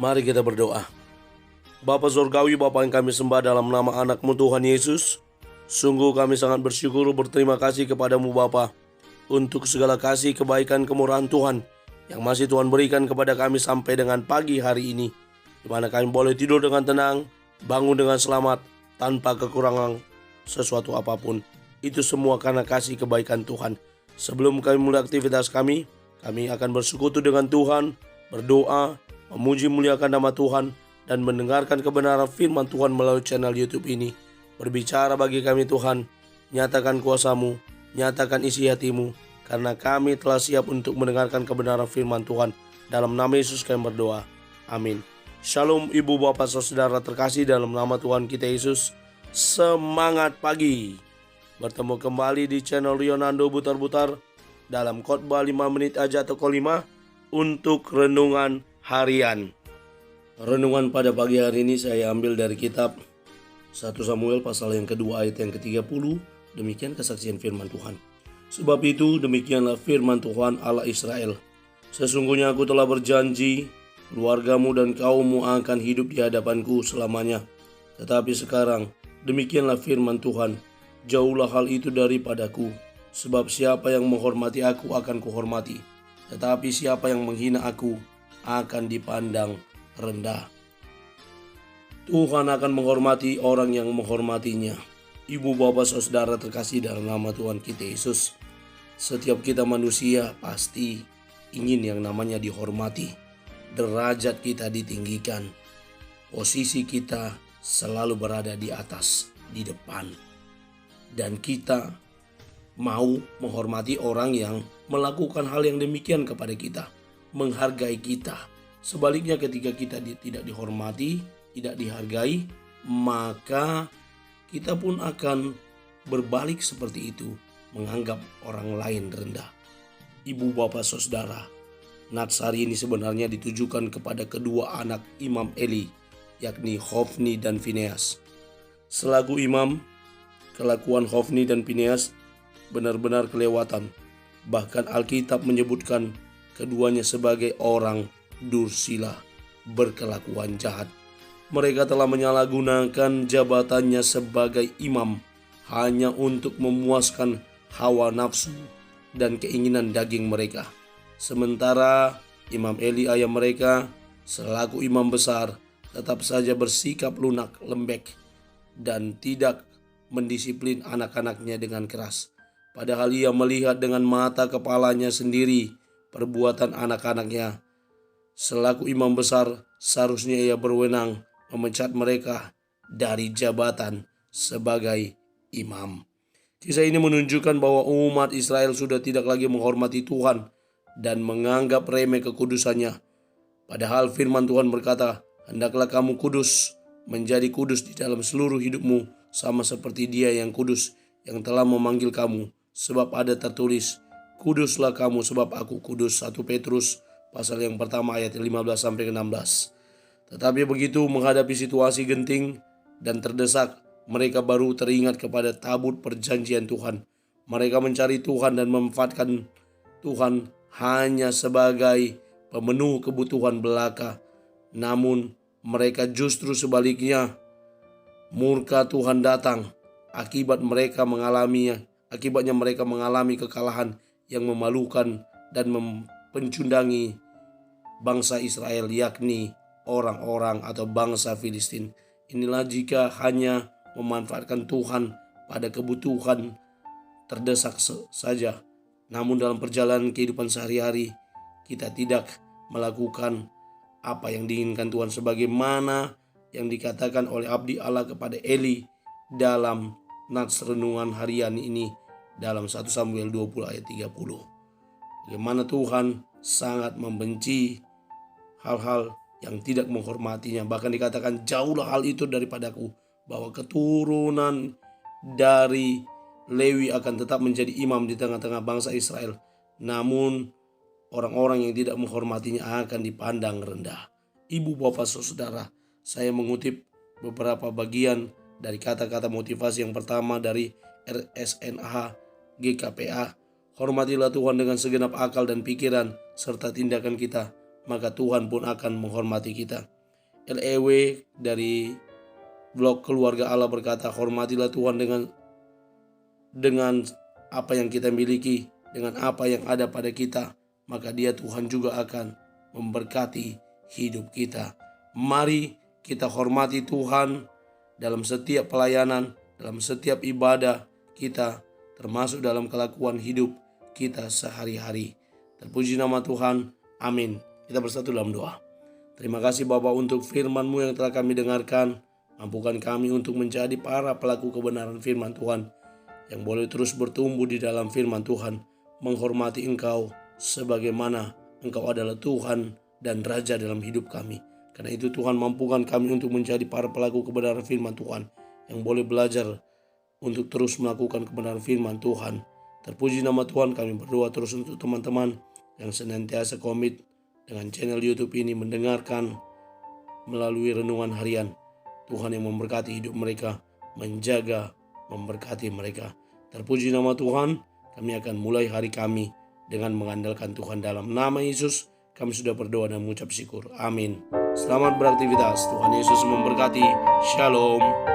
Mari kita berdoa. Bapa Surgawi, Bapa yang kami sembah dalam nama anak-Mu Tuhan Yesus, sungguh kami sangat bersyukur berterima kasih kepadamu Bapa untuk segala kasih, kebaikan, kemurahan Tuhan yang masih Tuhan berikan kepada kami sampai dengan pagi hari ini, di mana kami boleh tidur dengan tenang, bangun dengan selamat, tanpa kekurangan sesuatu apapun. Itu semua karena kasih kebaikan Tuhan. Sebelum kami mulai aktivitas kami akan bersekutu dengan Tuhan, berdoa, memuji muliakan nama Tuhan, dan mendengarkan kebenaran firman Tuhan melalui channel YouTube ini. Berbicara bagi kami Tuhan, nyatakan kuasa-Mu, nyatakan isi hati-Mu, karena kami telah siap untuk mendengarkan kebenaran firman Tuhan. Dalam nama Yesus kami berdoa. Amin. Shalom ibu bapak saudara terkasih dalam nama Tuhan kita Yesus. Semangat pagi. Bertemu kembali di channel Rionando Butar-Butar dalam khotbah 5 menit aja atau 5 untuk renungan harian. Renungan pada pagi hari ini saya ambil dari kitab 1 Samuel pasal yang kedua ayat yang ke-30. Demikian kesaksian firman Tuhan. Sebab itu demikianlah firman Tuhan Allah Israel. Sesungguhnya aku telah berjanji, keluargamu dan kaummu akan hidup di hadapanku selamanya. Tetapi sekarang demikianlah firman Tuhan, jauhlah hal itu daripadaku. Sebab siapa yang menghormati aku akan kuhormati, tetapi siapa yang menghina aku akan dipandang rendah. Tuhan akan menghormati orang yang menghormatinya. Ibu bapak saudara terkasih dalam nama Tuhan kita Yesus, setiap kita manusia pasti ingin yang namanya dihormati. Derajat kita ditinggikan, posisi kita selalu berada di atas, di depan, dan kita mau menghormati orang yang melakukan hal yang demikian kepada kita, menghargai kita. Sebaliknya ketika kita tidak dihormati, tidak dihargai, maka kita pun akan berbalik seperti itu, menganggap orang lain rendah. Ibu bapak saudara, nats hari ini sebenarnya ditujukan kepada kedua anak Imam Eli, yakni Hofni dan Fineas. Selaku imam, kelakuan Hofni dan Fineas benar-benar kelewatan. Bahkan Alkitab menyebutkan keduanya sebagai orang dursila, berkelakuan jahat. Mereka telah menyalahgunakan jabatannya sebagai imam hanya untuk memuaskan hawa nafsu dan keinginan daging mereka. Sementara Imam Eli ayah mereka selaku imam besar tetap saja bersikap lunak, lembek, dan tidak mendisiplin anak-anaknya dengan keras. Padahal ia melihat dengan mata kepalanya sendiri perbuatan anak-anaknya. Selaku imam besar, seharusnya ia berwenang memecat mereka dari jabatan sebagai imam. Kisah ini menunjukkan bahwa umat Israel sudah tidak lagi menghormati Tuhan dan menganggap remeh kekudusannya. Padahal firman Tuhan berkata, hendaklah kamu kudus, menjadi kudus di dalam seluruh hidupmu, sama seperti Dia yang kudus, yang telah memanggil kamu. Sebab ada tertulis, kuduslah kamu sebab aku kudus. 1 Petrus pasal yang pertama ayat 15-16. Tetapi begitu menghadapi situasi genting dan terdesak, mereka baru teringat kepada tabut perjanjian Tuhan. Mereka mencari Tuhan dan memanfaatkan Tuhan hanya sebagai pemenuh kebutuhan belaka. Namun mereka justru sebaliknya, murka Tuhan datang. Akibatnya mereka mengalami kekalahan yang memalukan dan mencundangi bangsa Israel, yakni orang-orang atau bangsa Filistin. Inilah jika hanya memanfaatkan Tuhan pada kebutuhan terdesak saja. Namun dalam perjalanan kehidupan sehari-hari kita tidak melakukan apa yang diinginkan Tuhan, sebagaimana yang dikatakan oleh abdi Allah kepada Eli dalam nats renungan harian ini dalam 1 Samuel 20 ayat 30. Bagaimana Tuhan sangat membenci hal-hal yang tidak menghormatinya. Bahkan dikatakan jauhlah hal itu daripadaku, bahwa keturunan dari Lewi akan tetap menjadi imam di tengah-tengah bangsa Israel. Namun orang-orang yang tidak menghormatinya akan dipandang rendah. Ibu bapak saudara, saya mengutip beberapa bagian dari kata-kata motivasi yang pertama dari RSNH GKPA. Hormatilah Tuhan dengan segenap akal dan pikiran serta tindakan kita. maka Tuhan pun akan menghormati kita. LEW dari blog Keluarga Allah berkata, hormatilah Tuhan dengan apa yang kita miliki, dengan apa yang ada pada kita, maka Dia Tuhan juga akan memberkati hidup kita. Mari kita hormati Tuhan dalam setiap pelayanan, dalam setiap ibadah kita, termasuk dalam kelakuan hidup kita sehari-hari. Terpuji nama Tuhan. Amin. Kita bersatu dalam doa. Terima kasih Bapa untuk firman-Mu yang telah kami dengarkan. Mampukan kami untuk menjadi para pelaku kebenaran firman Tuhan, yang boleh terus bertumbuh di dalam firman Tuhan, menghormati Engkau sebagaimana Engkau adalah Tuhan dan Raja dalam hidup kami. Karena itu Tuhan, mampukan kami untuk menjadi para pelaku kebenaran firman Tuhan, yang boleh belajar untuk terus melakukan kebenaran firman Tuhan. Terpuji nama Tuhan. Kami berdoa terus untuk teman-teman yang senantiasa komit dengan channel YouTube ini, mendengarkan melalui renungan harian. Tuhan yang memberkati hidup mereka, menjaga, memberkati mereka. Terpuji nama Tuhan. Kami akan mulai hari kami dengan mengandalkan Tuhan. Dalam nama Yesus kami sudah berdoa dan mengucap syukur. Amin. Selamat beraktivitas. Tuhan Yesus memberkati. Shalom.